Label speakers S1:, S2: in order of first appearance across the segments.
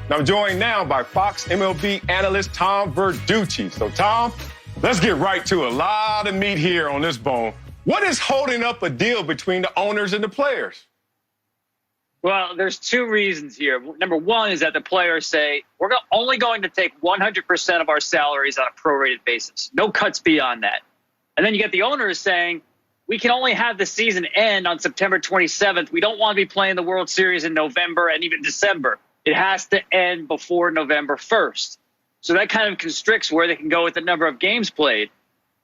S1: And I'm joined now by Fox MLB analyst Tom Verducci. So, Tom, let's get right to a lot of meat here on this bone. What is holding up a deal between the owners and the players?
S2: Well, there's two reasons here. Number one is that the players say, we're only going to take 100% of our salaries on a prorated basis. No cuts beyond that. And then you get the owners saying, we can only have the season end on September 27th. We don't want to be playing the World Series in November and even December. It has to end before November 1st. So that kind of constricts where they can go with the number of games played.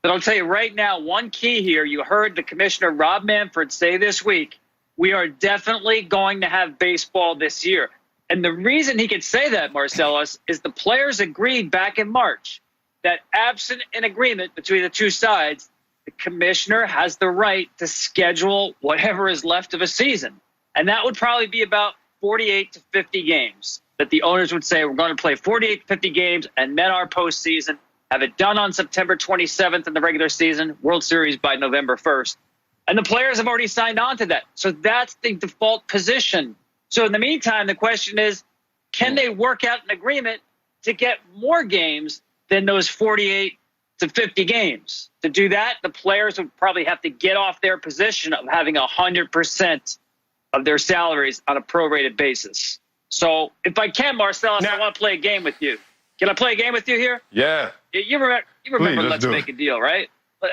S2: But I'll tell you right now, one key here, you heard the commissioner, Rob Manfred, say this week, we are definitely going to have baseball this year. And the reason he could say that, Marcellus, is the players agreed back in March that absent an agreement between the two sides, the commissioner has the right to schedule whatever is left of a season. And that would probably be about 48 to 50 games that the owners would say, we're going to play 48 to 50 games and then our postseason, have it done on September 27th in the regular season, World Series by November 1st. And the players have already signed on to that. So that's the default position. So in the meantime, the question is, can they work out an agreement to get more games than those 48 to 50 games? To do that, the players would probably have to get off their position of having 100% of their salaries on a prorated basis. So if I can, Marcellus, I want to play a game with you. Can I play a game with you here?
S1: Yeah.
S2: You remember Let's Make a Deal, right?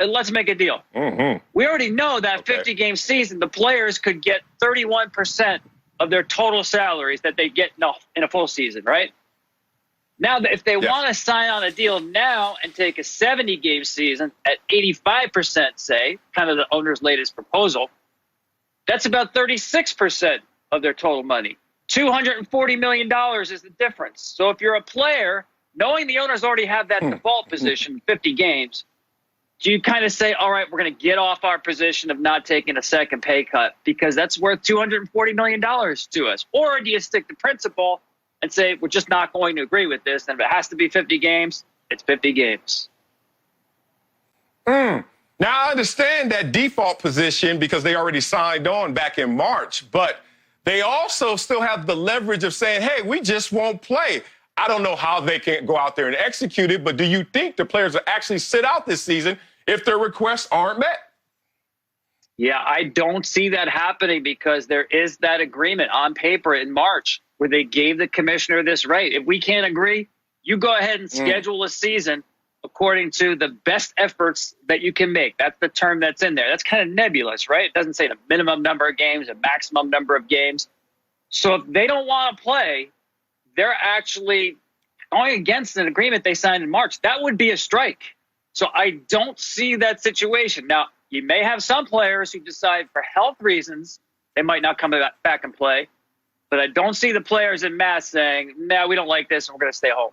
S2: Let's make a deal. Mm-hmm. We already know that 50-game season, the players could get 31% of their total salaries that they get in a full season, right? Now, if they want to sign on a deal now and take a 70-game season at 85%, say, kind of the owner's latest proposal, that's about 36% of their total money. $240 million is the difference. So if you're a player, knowing the owners already have that default position, 50 games, do you kind of say, all right, we're going to get off our position of not taking a second pay cut because that's worth $240 million to us? Or do you stick to principle and say, we're just not going to agree with this, and if it has to be 50 games, it's 50 games?
S1: Now, I understand that default position because they already signed on back in March, but they also still have the leverage of saying, hey, we just won't play. I don't know how they can go out there and execute it, but do you think the players will actually sit out this season if their requests aren't met?
S2: Yeah, I don't see that happening because there is that agreement on paper in March where they gave the commissioner this right. If we can't agree, you go ahead and schedule a season according to the best efforts that you can make. That's the term that's in there. That's kind of nebulous, right? It doesn't say the minimum number of games, a maximum number of games. So if they don't want to play, they're actually going against an agreement they signed in March. That would be a strike. So I don't see that situation. Now, you may have some players who decide for health reasons they might not come back and play, but I don't see the players in mass saying, no, we don't like this and we're going to stay home.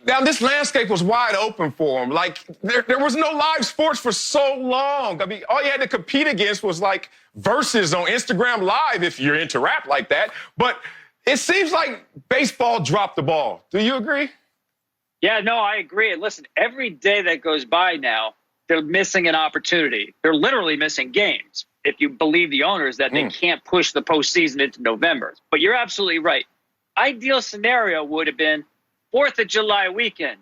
S1: Now, this landscape was wide open for them. Like, there was no live sports for so long. I mean, all you had to compete against was, like, versus on Instagram Live if you're into rap like that. But it seems like baseball dropped the ball. Do you agree?
S2: Yeah, no, I agree. And listen, every day that goes by now, they're missing an opportunity. They're literally missing games, if you believe the owners, that they can't push the postseason into November. But you're absolutely right. Ideal scenario would have been 4th of July weekend.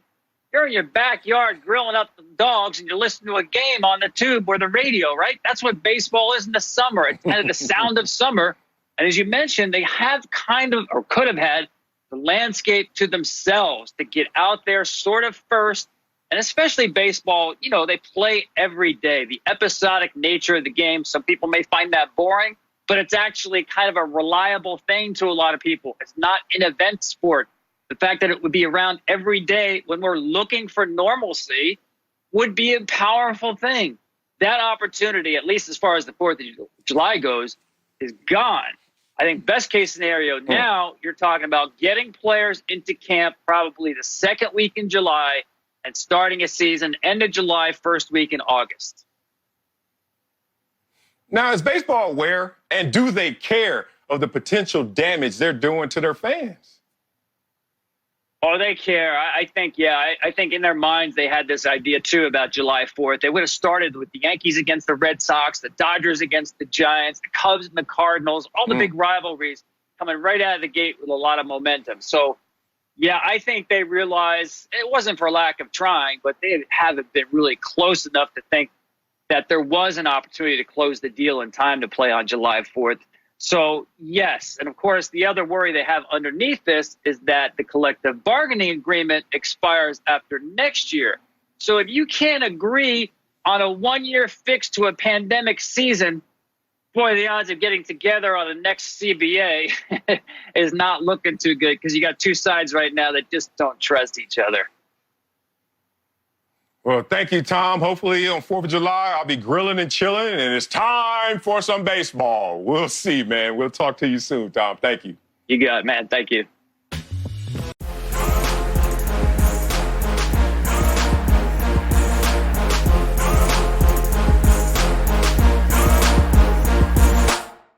S2: You're in your backyard grilling up the dogs and you're listening to a game on the tube or the radio, right? That's what baseball is in the summer. It's kind of the sound of summer. And as you mentioned, they have kind of, or could have had, the landscape to themselves to get out there sort of first. And especially baseball, you know, they play every day. The episodic nature of the game, some people may find that boring, but it's actually kind of a reliable thing to a lot of people. It's not an event sport. The fact that it would be around every day when we're looking for normalcy would be a powerful thing. That opportunity, at least as far as the 4th of July goes, is gone. I think best case scenario now, you're talking about getting players into camp probably the second week in July and starting a season end of July, first week in August.
S1: Now, is baseball aware and do they care of the potential damage they're doing to their fans?
S2: Oh, they care. I think, yeah. I think in their minds they had this idea, too, about July 4th. They would have started with the Yankees against the Red Sox, the Dodgers against the Giants, the Cubs and the Cardinals, all the big rivalries. coming right out of the gate with a lot of momentum. So, yeah, I think they realize it wasn't for lack of trying, but they haven't been really close enough to think that there was an opportunity to close the deal in time to play on July 4th. So, yes. And, of course, the other worry they have underneath this is that the collective bargaining agreement expires after next year. So if you can't agree on a one-year fix to a pandemic season, boy, the odds of getting together on the next CBA is not looking too good because you got two sides right now that just don't trust each other.
S1: Well, thank you, Tom. Hopefully on 4th of July, I'll be grilling and chilling, and it's time for some baseball. We'll see, man. We'll talk to you soon, Tom. Thank you.
S2: You got it, man. Thank you.